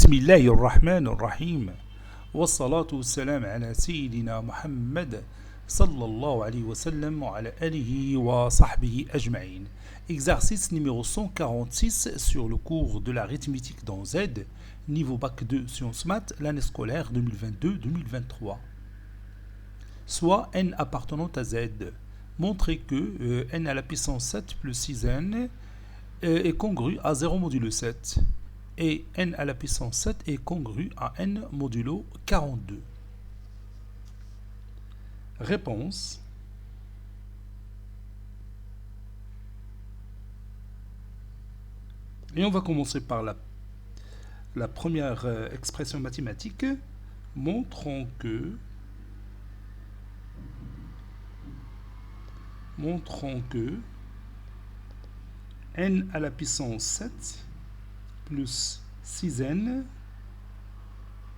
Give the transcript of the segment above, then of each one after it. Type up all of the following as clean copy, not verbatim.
بسم الله الرحمن الرحيم والصلاة والسلام على سيدنا محمد صلى الله عليه وسلم وعلى آله وصحبه أجمعين. Exercice numéro 146 sur le cours de l'arithmétique dans Z, niveau bac 2 sciences maths, l'année scolaire 2022-2023. Soit n appartenant à Z. Montrez que n à la puissance 7 plus 6n est congru à 0 modulo 7. Et n à la puissance 7 est congru à n modulo 42. Réponse. Et on va commencer par la première expression mathématique. Montrons que n à la puissance 7 plus 6n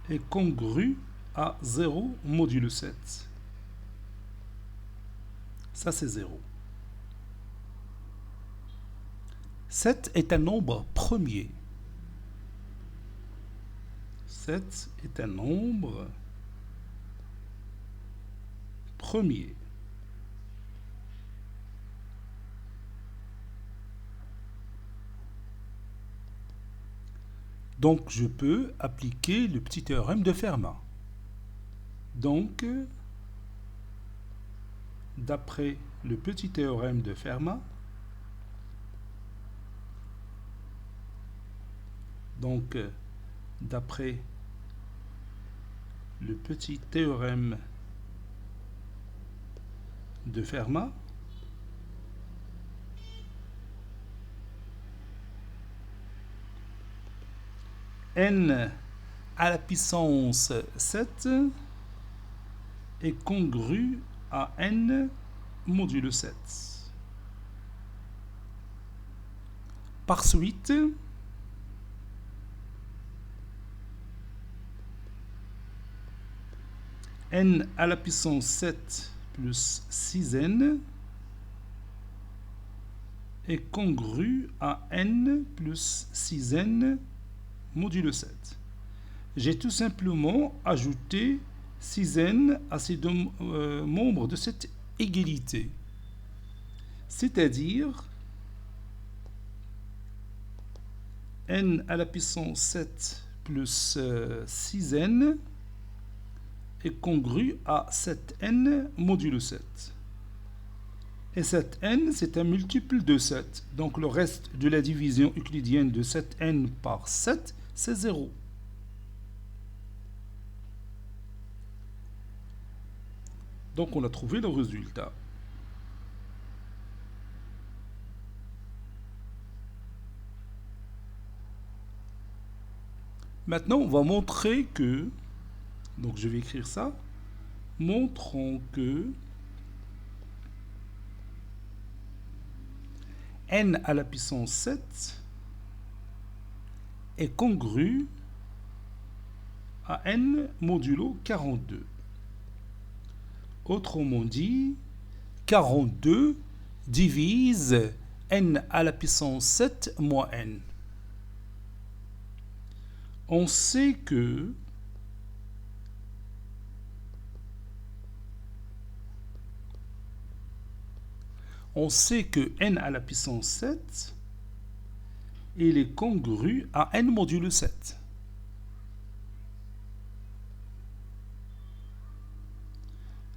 est congru à 0 modulo 7. Ça, c'est 0. 7 est un nombre premier. 7 est un nombre premier. Donc, je peux appliquer le petit théorème de Fermat. Donc, d'après le petit théorème de Fermat, n à la puissance 7 est congru à n modulo 7. Par suite, n à la puissance 7 plus 6n est congru à n plus 6n modulo 7. J'ai tout simplement ajouté 6n à ces deux membres de cette égalité. C'est-à-dire n à la puissance 7 plus 6n est congru à 7n modulo 7. Et 7n, c'est un multiple de 7. Donc le reste de la division euclidienne de 7n par 7, c'est 0. Donc on a trouvé le résultat. Maintenant, on va montrer que, donc je vais écrire ça, montrons que n à la puissance 7 est congru à n modulo 42. Autrement dit, 42 divise n à la puissance 7 moins n. On sait que n à la puissance 7, il est congru à n modulo 7.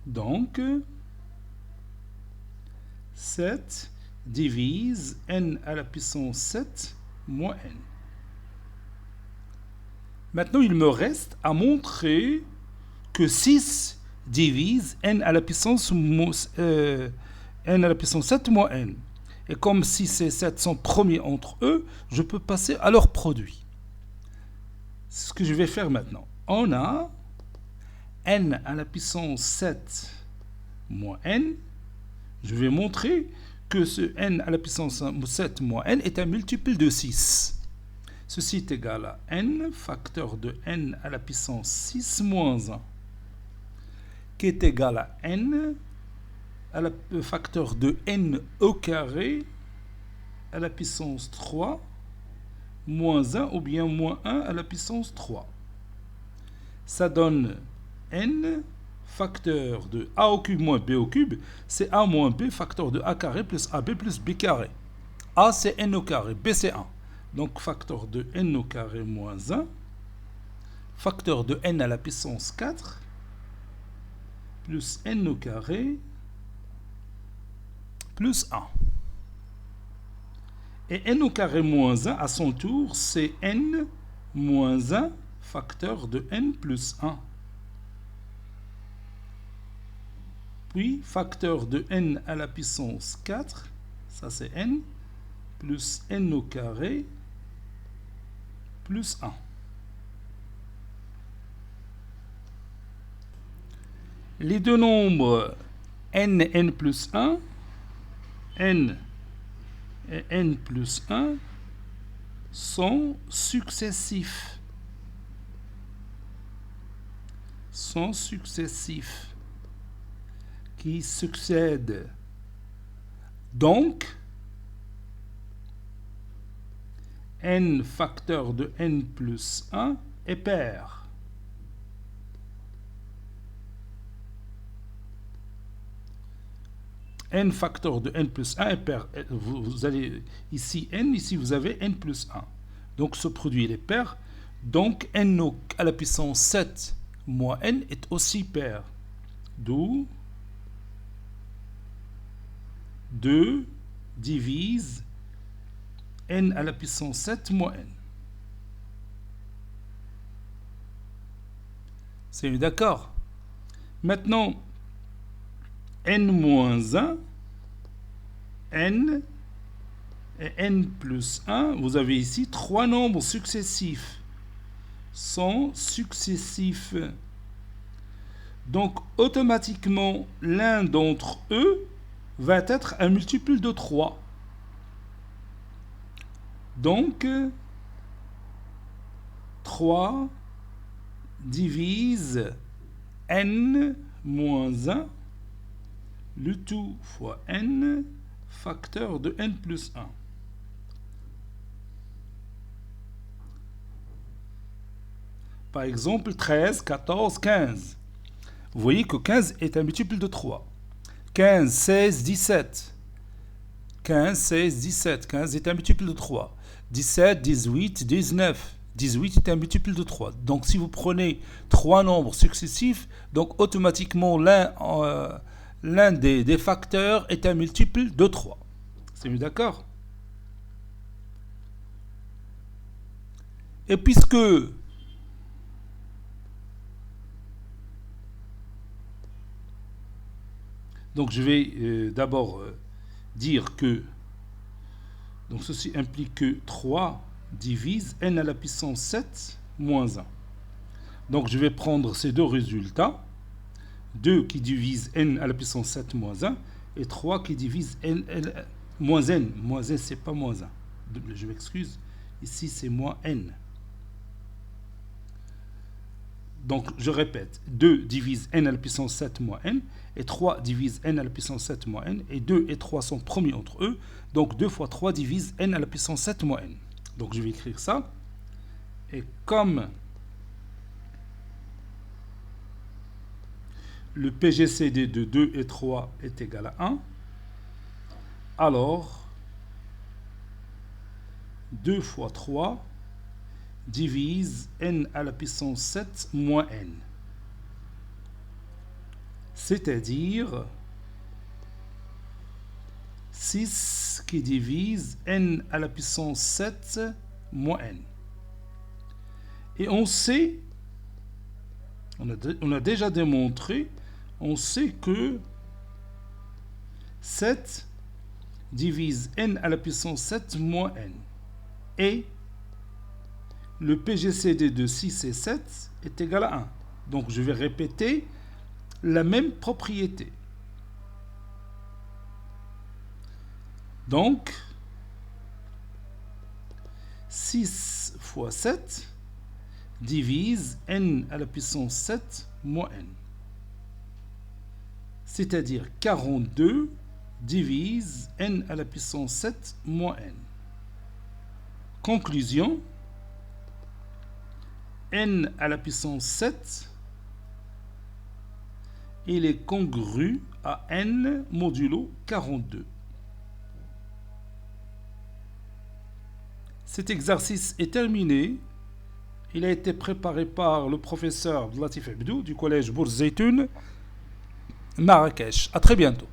Donc, 7 divise n à la puissance 7 moins n. Maintenant, il me reste à montrer que 6 divise n à la puissance 7 moins n. Et comme 6 et 7 sont premiers entre eux, je peux passer à leur produit. C'est ce que je vais faire maintenant. On a n à la puissance 7 moins n. Je vais montrer que ce n à la puissance 7 moins n est un multiple de 6. Ceci est égal à n, facteur de n à la puissance 6 moins 1, qui est égal à n à la facteur de n au carré à la puissance 3 moins 1 ou bien moins 1 à la puissance 3. Ça donne n facteur de a au cube moins b au cube, c'est a moins b facteur de a carré plus ab plus b carré. A c'est n au carré, b c'est 1. Donc facteur de n au carré moins 1, facteur de n à la puissance 4, plus n au carré plus 1. Et n au carré moins 1, à son tour, c'est n moins 1 facteur de n plus 1. Puis, facteur de n à la puissance 4, ça c'est n, plus n au carré plus 1. Les deux nombres n et n plus 1, n et n plus 1 sont successifs. Qui succèdent. Donc, n facteur de n plus 1 est pair. N facteur de n plus 1 est pair. Vous allez ici n, ici vous avez n plus 1. Donc ce produit il est pair. Donc n à la puissance 7 moins n est aussi pair. D'où 2 divise n à la puissance 7 moins n. C'est d'accord. Maintenant, n moins 1, n et n plus 1, vous avez ici trois nombres successifs. Sont successifs. Donc, automatiquement, l'un d'entre eux va être un multiple de 3. Donc, 3 divise n moins 1, le tout fois n, facteur de n plus 1. Par exemple, 13, 14, 15. Vous voyez que 15 est un multiple de 3. 15, 16, 17. 15, 16, 17. 15 est un multiple de 3. 17, 18, 19. 18 est un multiple de 3. Donc, si vous prenez trois nombres successifs, donc automatiquement, l'un des facteurs est un multiple de 3. C'est mieux d'accord? Et puisque donc je vais d'abord dire que donc ceci implique que 3 divise n à la puissance 7 moins 1. Donc je vais prendre ces deux résultats, 2 qui divise n à la puissance 7 moins 1 et 3 qui divise n moins n. Moins n c'est pas moins 1. Je m'excuse, ici c'est moins n. Donc, je répète, 2 divise n à la puissance 7 moins n, et 3 divise n à la puissance 7 moins n, et 2 et 3 sont premiers entre eux, donc 2 fois 3 divise n à la puissance 7 moins n. Donc, je vais écrire ça, et comme le PGCD de 2 et 3 est égal à 1, alors 2 fois 3 divise n à la puissance 7 moins n. C'est-à-dire 6 qui divise n à la puissance 7 moins n. Et on sait, on a déjà démontré, on sait que 7 divise n à la puissance 7 moins n. Et le PGCD de 6 et 7 est égal à 1. Donc, je vais répéter la même propriété. Donc, 6 fois 7 divise n à la puissance 7 moins n. C'est-à-dire 42 divise n à la puissance 7 moins n. Conclusion, n à la puissance 7, il est congru à n modulo 42. Cet exercice est terminé. Il a été préparé par le professeur Latif Abdou du collège Bourz Zeytoun, Marrakech. À très bientôt.